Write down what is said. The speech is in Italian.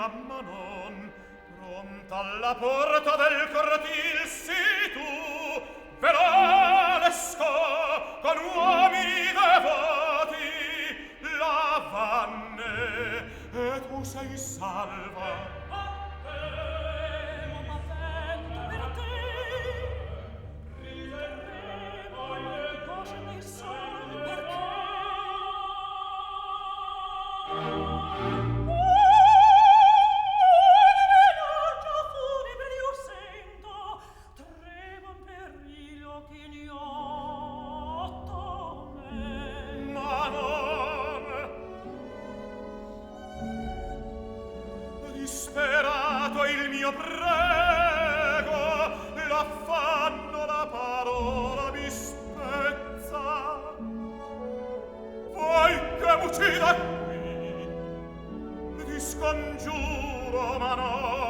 ma non pronta alla porta del cortil sei tu, veloresco con uomini devoti la vanne, e tu sei salva. Disperato il mio prego, l'affanno, la parola mi spezza. Vuoi che m'uccida qui? Ti scongiuro, ma no.